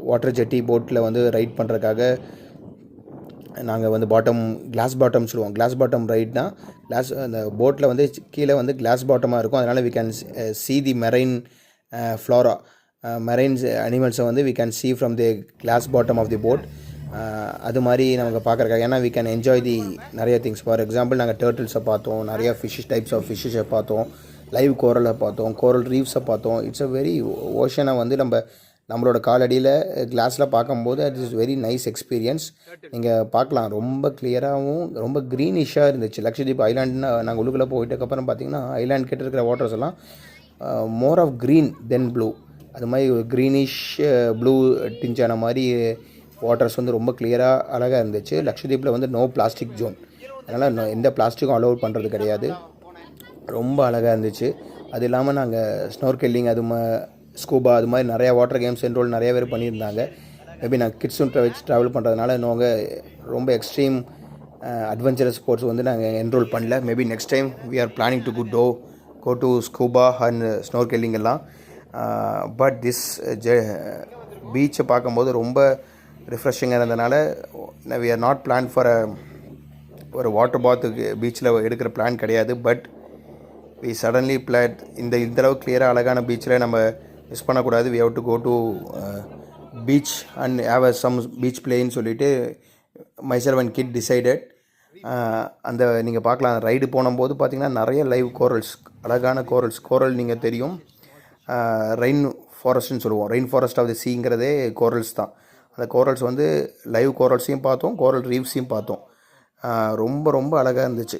Water ஜெட்டி போட்டில் வந்து right பண்ணுறதுக்காக நாங்கள் வந்து கிளாஸ் பாட்டம் சொல்லுவோம். கிளாஸ் பாட்டம் ரைட்னா அந்த போட்டில் வந்து கீழே வந்து கிளாஸ் பாட்டமாக இருக்கும். அதனால் we can see the marine flora marines அனிமல்ஸை வந்து we can see from the glass bottom of the boat. அது மாதிரி நமக்கு பார்க்குறக்காக, ஏன்னா வி கேன் என்ஜாய் தி நிறைய திங்ஸ். ஃபார் எக்ஸாம்பிள் நாங்கள் டர்ட்டில்ஸை பார்த்தோம், நிறையா டைப்ஸ் ஆஃப் ஃபிஷ்ஷை பார்த்தோம், லைவ் கோரலை பார்த்தோம், கோரல் ரீஃப்ஸை பார்த்தோம். இட்ஸ் அ வெரி ஓஷனை வந்து நம்மளோட காலடியில் கிளாஸில் பார்க்கும்போது it is very nice experience. நீங்கள் பார்க்கலாம், ரொம்ப கிளியராகவும் ரொம்ப க்ரீனிஷாக இருந்துச்சு. லக்ஷதீப் ஐலாண்டுன்னா நாங்கள் உள்ளுக்குள்ளே போயிட்டதுக்கப்புறம் பார்த்தீங்கன்னா ஐலாண்ட் கிட்ட இருக்கிற வாட்டர்ஸ் எல்லாம் more of green than blue. அது மாதிரி ஒரு க்ரீனிஷ் ப்ளூ டிஞ்சான மாதிரி வாட்டர்ஸ் வந்து ரொம்ப கிளியராக அழகாக இருந்துச்சு. லக்ஷதீப்பில் வந்து நோ பிளாஸ்டிக் ஜோன், அதனால் எந்த பிளாஸ்டிக்கும் அலோவ் பண்ணுறது கிடையாது. ரொம்ப அழகாக இருந்துச்சு. அது இல்லாமல் நாங்கள் ஸ்னோர்கெல்லிங் ஸ்கூபா அது மாதிரி நிறையா வாட்டர் கேம்ஸ் என்ரோல் நிறைய பேர் பண்ணியிருந்தாங்க. மேபி நான் கிட்ஸும் வச்சு ட்ராவல் பண்ணுறதுனால நாங்கள் ரொம்ப எக்ஸ்ட்ரீம் அட்வென்ச்சரஸ் ஸ்போர்ட்ஸ் வந்து நாங்கள் என்ரோல் பண்ணல. Maybe next time we are planning to go to scuba and snorkelling எல்லாம். பட் திஸ் பீச்சை பார்க்கும்போது ரொம்ப ரிஃப்ரெஷிங்காக இருந்ததுனால we are not plan for ஒரு வாட்டர் பாத்துக்கு பீச்சில் எடுக்கிற பிளான் கிடையாது. பட் வி சடன்லி பிளான் இந்தளவு கிளியராக அழகான பீச்சில் நம்ம மிஸ் பண்ணக்கூடாது. We have to go to beach and have some beach பிளேன்னு சொல்லிவிட்டு மைசெல்ஃப் அண்ட் கிட் டிசைடட். அந்த நீங்கள் பார்க்கலாம், ரைடு போனும்போது பார்த்திங்கன்னா நிறைய லைவ் கோரல்ஸ், அழகான கோரல் நீங்கள் தெரியும். ரெயின் ஃபாரஸ்ட்னு சொல்லுவோம். ரெயின் ஃபாரஸ்ட் ஆஃப் தி சீங்கிறதே கோரல்ஸ் தான். அந்த கோரல்ஸ் வந்து லைவ் கோரல்ஸையும் பார்த்தோம், கோரல் ரீஃப்ஸையும் பார்த்தோம். ரொம்ப ரொம்ப அழகாக இருந்துச்சு.